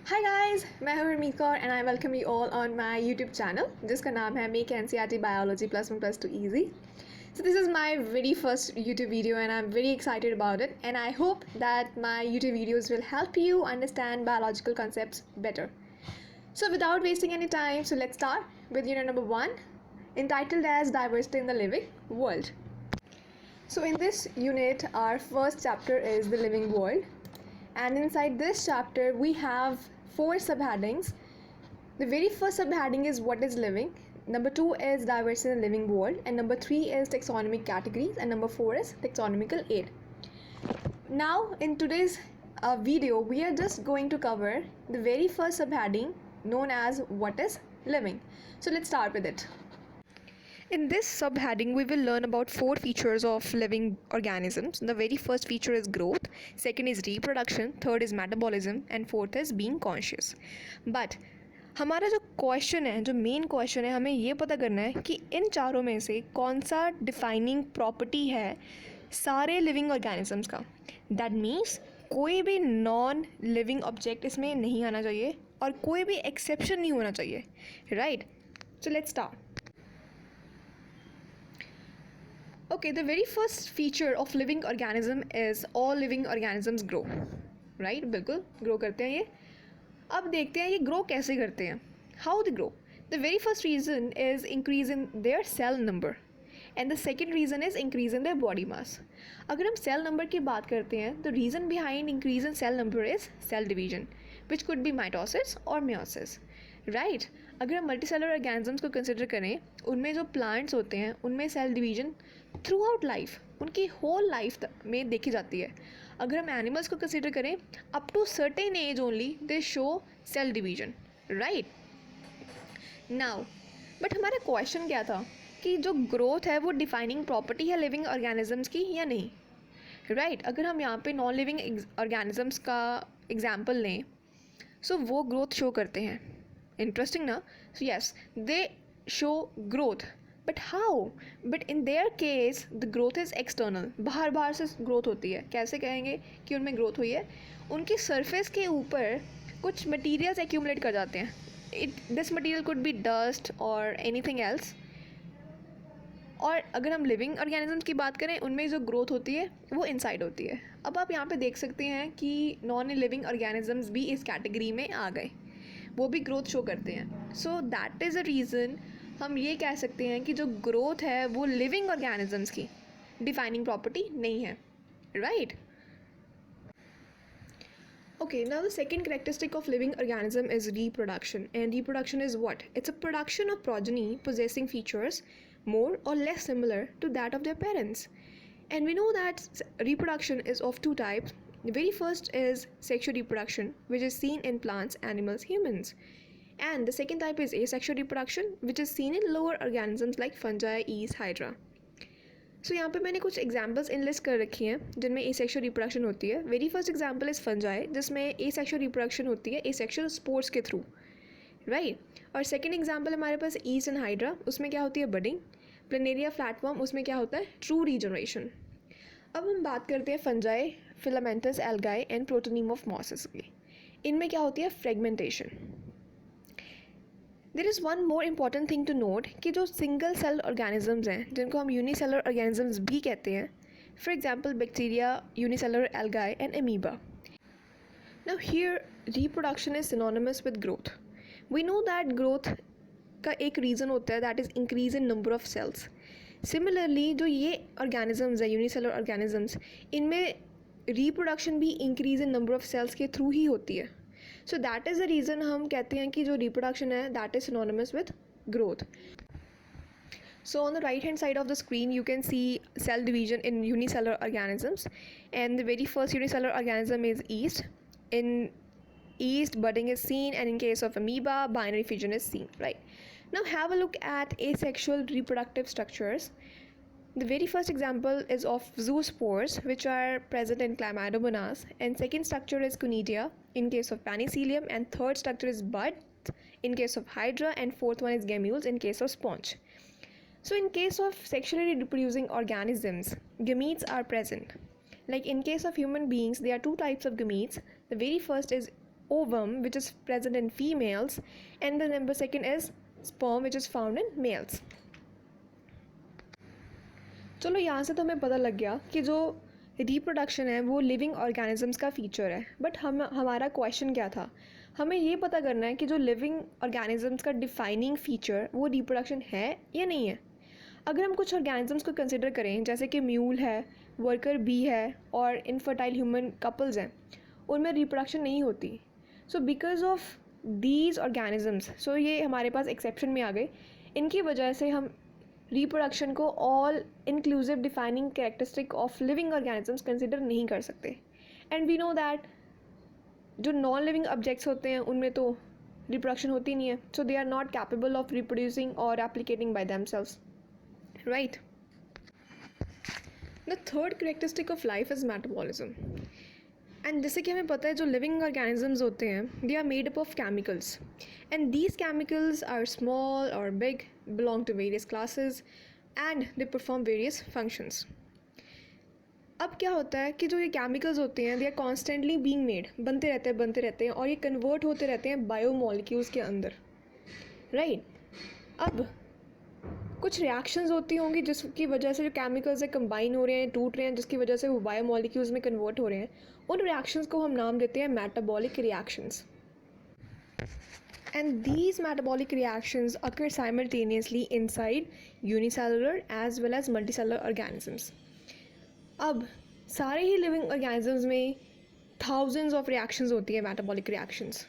Hi guys, मैं हूं Harmeet Kaur and I welcome you all on my YouTube channel जिसका नाम है make NCERT biology +1 + 2 easy. So this is my very first YouTube video and I'm very excited about it, and I hope that my YouTube videos will help you understand biological concepts better. So without wasting any time, so let's start with unit number 1, entitled as Diversity in the Living World. So in this unit, our first chapter is the living world, and inside this chapter we have 4 subheadings. The very first subheading is what is living, number 2 is diversity in the living world, and number 3 is taxonomic categories, and number 4 is taxonomical aid. Now in today's video we are just going to cover the very first subheading known as what is living. So let's start with it. In this subheading, we will learn about 4 features of living organisms. The very first feature is growth, second is reproduction, third is metabolism, and fourth is being conscious. But हमारा जो question है, जो main question है, हमें ये पता करना है कि इन चारों में से कौन सा डिफाइनिंग प्रॉपर्टी है सारे लिविंग ऑर्गेनिजम्स का. दैट मीन्स कोई भी नॉन लिविंग ऑब्जेक्ट इसमें नहीं आना चाहिए और कोई भी एक्सेप्शन नहीं होना चाहिए. Right, so let's start. Okay, the very first feature of living organism is all living organisms grow. Right, बिल्कुल grow करते हैं ये. अब देखते हैं ये grow कैसे करते हैं. How they grow? The very first reason is increase in their cell number, and the second reason is increase in their body mass. अगर हम cell number की बात करते हैं तो reason behind increase in cell number is cell division, which could be mitosis or meiosis. Right अगर हम multi cellular organisms को कंसिडर करें, उनमें जो प्लांट्स होते हैं उनमें cell division throughout life, उनकी होल लाइफ में देखी जाती है. अगर हम एनिमल्स को कंसिडर करें, up to certain age only they show cell division. Right now but हमारा क्वेश्चन क्या था कि जो ग्रोथ है वो डिफाइनिंग प्रॉपर्टी है लिविंग ऑर्गेनिजम्स की या नहीं. राइट अगर हम यहाँ पे नॉन लिविंग ऑर्गेनिजम्स का एग्जाम्पल लें, सो वो ग्रोथ शो करते हैं. Interesting ना. So yes, they show growth, but how? But in their case the growth is external. बाहर से growth होती है. कैसे कहेंगे कि उनमें growth हुई है? उनकी surface के ऊपर कुछ materials accumulate कर जाते हैं. This material could be dust or anything else. और अगर हम लिविंग ऑर्गेनिजम्स की बात करें, उनमें जो ग्रोथ होती है वो इनसाइड होती है. अब आप यहाँ पे देख सकते हैं कि नॉन लिविंग ऑर्गेनिजम्स भी इस कैटेगरी में आ गए, वो भी ग्रोथ शो करते हैं. सो दैट इज़ अ रीज़न हम ये कह सकते हैं कि जो ग्रोथ है वो लिविंग ऑर्गेनिजम्स की डिफाइनिंग प्रॉपर्टी नहीं है. Right Okay, now the second characteristic of living organism is reproduction, and reproduction is what? It's a production of progeny possessing features more or less similar to that of their parents. And we know that reproduction is of 2 types. The very first is sexual reproduction, which is seen in plants, animals, humans. And the second type is asexual reproduction, which is seen in lower organisms like fungi, yeast, hydra. सो यहाँ पे मैंने कुछ examples enlist कर रखी हैं जिनमें asexual reproduction होती है. Very first example is fungi, जिसमें एसेक्सुअल रिप्रोडक्शन होती है एसेक्सुअल स्पोर्स के थ्रू. राइट और सेकंड एग्जाम्पल हमारे पास ईस्ट एंड हाइड्रा, उसमें क्या होती है बडिंग. प्लेनेरिया फ्लैटफॉर्म, उसमें क्या होता है ट्रू रीजनरेशन. अब हम बात करते हैं fungi, filamentous algae and protonema of mosses की. इनमें क्या होती है fragmentation. There is one more important thing to note कि जो सिंगल सेल ऑर्गेनिजम्स हैं जिनको हम यूनिसेलर ऑर्गेनिजम्स भी कहते हैं, for example bacteria, unicellular algae and amoeba. Now here reproduction is synonymous with growth. We know that growth का एक रीज़न होता है that is increase in number of cells. Similarly जो ये ऑर्गेनिजम्स है यूनिसेलर ऑर्गेनिजम्स, इनमें रिप्रोडक्शन भी increase in number of cells के थ्रू ही होती है. So that is the reason हम कहते हैं कि जो रिप्रोडक्शन है that is synonymous with growth. So on the right hand side of the screen you can see cell division in unicellular organisms, and the very first unicellular organism is yeast. In yeast budding is seen, and in case of amoeba binary fission is seen. Right now have a look at asexual reproductive structures. The very first example is of zoospores, which are present in Chlamydomonas, and second structure is Conidia in case of Penicillium, and third structure is bud in case of Hydra, and fourth one is Gammules in case of Sponge. So in case of sexually reproducing organisms, gametes are present. Like in case of human beings, there are 2 types of gametes. The very first is ovum, which is present in females, and the number second is sperm, which is found in males. चलो यहाँ से तो हमें पता लग गया कि जो रिप्रोडक्शन है वो लिविंग ऑर्गेनिजम्स का फीचर है. बट हमारा क्वेश्चन क्या था, हमें ये पता करना है कि जो लिविंग ऑर्गेनिजम्स का डिफाइनिंग फीचर वो रिप्रोडक्शन है या नहीं है. अगर हम कुछ ऑर्गेनिजम्स को कंसिडर करें, जैसे कि म्यूल है, वर्कर बी है और इनफर्टाइल ह्यूमन कपल्स हैं, उनमें रिप्रोडक्शन नहीं होती. So because of these organisms, so ये हमारे पास एक्सेप्शन में आ गए. इनकी वजह से हम रिप्रोडक्शन को all inclusive defining characteristic of living organisms consider नहीं कर सकते. एंड वी नो दैट जो नॉन लिविंग ऑब्जेक्ट्स होते हैं उनमें तो रिप्रोडक्शन होती नहीं है. So they are not capable of reproducing और replicating by themselves, right. The third characteristic of life is metabolism. And जैसे कि हमें पता है जो लिविंग ऑर्गेनिजम्स होते हैं they are made up of chemicals, and these chemicals are small और big, belong to various classes and they perform various functions. अब क्या होता है कि जो ये केमिकल्स होते हैं they are constantly being made, बनते रहते हैं और ये कन्वर्ट होते रहते हैं बायोमोलिक्यूल्स के अंदर, राइट. अब कुछ रिएक्शंस होती होंगी जिसकी वजह से जो केमिकल्स है कंबाइन हो रहे हैं, टूट रहे हैं, जिसकी वजह से वो बायोमोलिक्यूल्स में कन्वर्ट हो रहे हैं. उन रिएक्शंस को हम नाम देते हैं metabolic reactions. And these metabolic reactions occur simultaneously inside unicellular as well as multicellular organisms. अब सारे ही लिविंग ऑर्गेनिजम्स में थाउजेंड्स ऑफ रिएक्शंस होती है, मेटाबॉलिक रिएक्शंस,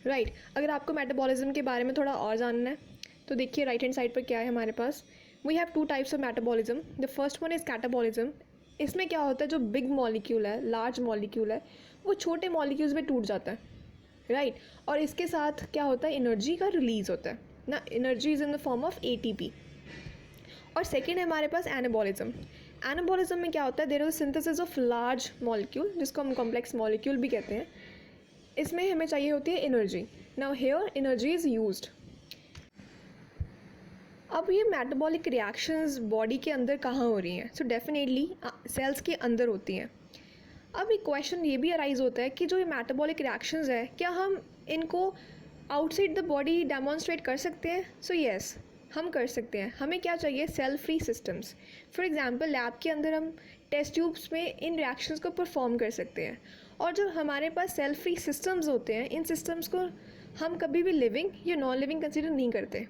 राइट. अगर आपको मेटाबॉलिज्म के बारे में थोड़ा और जानना है तो देखिए राइट हैंड साइड पर क्या है हमारे पास. We have two types of metabolism. The first one is catabolism. इसमें क्या होता है, जो बिग मॉलिक्यूल है, लार्ज मॉलिक्यूल है, वो छोटे मॉलिक्यूल्स में टूट जाता है, राइट. और इसके साथ क्या होता है, एनर्जी का रिलीज होता है ना. Energy is in the form of ATP. और सेकेंड है हमारे पास एनाबॉलिज्म. एनाबॉलिज्म में क्या होता है, there is synthesis of large molecule, जिसको हम कॉम्प्लेक्स मॉलिक्यूल भी कहते हैं. इसमें हमें चाहिए होती है energy. Now here energy is used. अब ये मेटाबॉलिक रिएक्शंस बॉडी के अंदर कहाँ हो रही हैं, सो डेफिनेटली सेल्स के अंदर होती हैं. अब एक क्वेश्चन ये भी अराइज होता है कि जो ये मेटाबॉलिक रिएक्शंस है क्या हम इनको आउटसाइड द बॉडी डेमोन्स्ट्रेट कर सकते हैं. सो येस, हम कर सकते हैं. हमें क्या चाहिए, cell free systems. For example lab के अंदर हम टेस्ट ट्यूब्स में इन रिएक्शंस को परफॉर्म कर सकते हैं. और जो हमारे पास सेल फ्री सिस्टम्स होते हैं, इन सिस्टम्स को हम कभी भी लिविंग या नॉन लिविंग कंसिडर नहीं करते.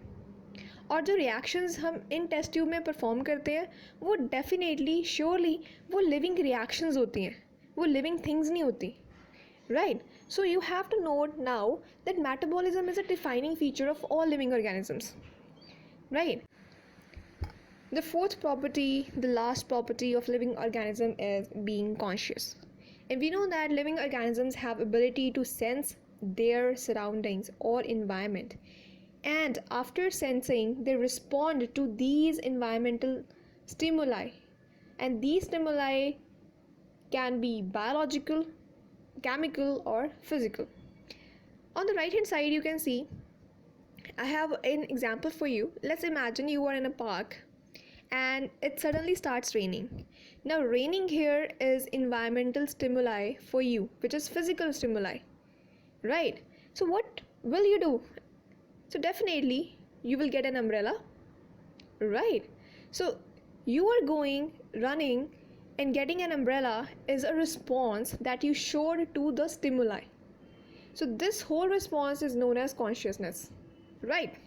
और जो रिएक्शंस हम इन टेस्ट ट्यूब में परफॉर्म करते हैं वो डेफिनेटली श्योरली वो लिविंग रिएक्शंस होती हैं, वो लिविंग थिंग्स नहीं होती, right. So you have to note now that metabolism is a defining feature of all living organisms, right. The fourth property, the last property of living organism is being conscious. And we know that living organisms have ability to sense their surroundings or environment. And after sensing, they respond to these environmental stimuli. And these stimuli can be biological, chemical, or physical. On the right hand side, you can see I have an example for you. Let's imagine you are in a park and it suddenly starts raining. Now, raining here is environmental stimuli for you, which is physical stimuli, right? So, what will you do? So definitely you will get an umbrella, right? So you are going, running, and getting an umbrella is a response that you showed to the stimuli. So this whole response is known as consciousness, right?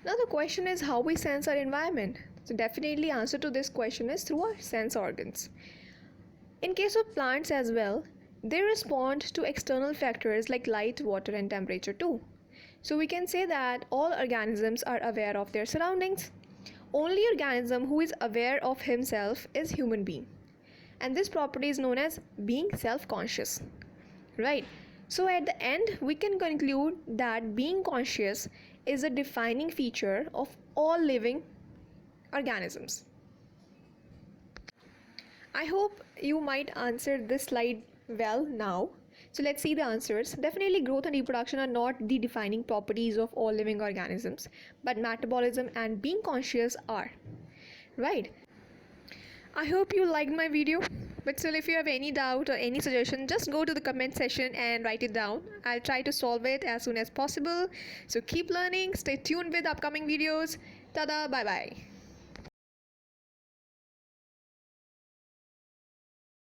Now the question is how we sense our environment. So definitely answer to this question is through our sense organs. In case of plants as well, they respond to external factors like light, water, and temperature too. So we can say that all organisms are aware of their surroundings. Only organism who is aware of himself is human being. And this property is known as being self-conscious, right? So at the end, we can conclude that being conscious is a defining feature of all living organisms. I hope you might answer this slide well now. So let's see the answers. Definitely growth and reproduction are not the defining properties of all living organisms, but metabolism and being conscious are, right? I hope you liked my video. But still, if you have any doubt or any suggestion, just go to the comment section and write it down. I'll try to solve it as soon as possible. So keep learning, stay tuned with upcoming videos. Tada, bye bye.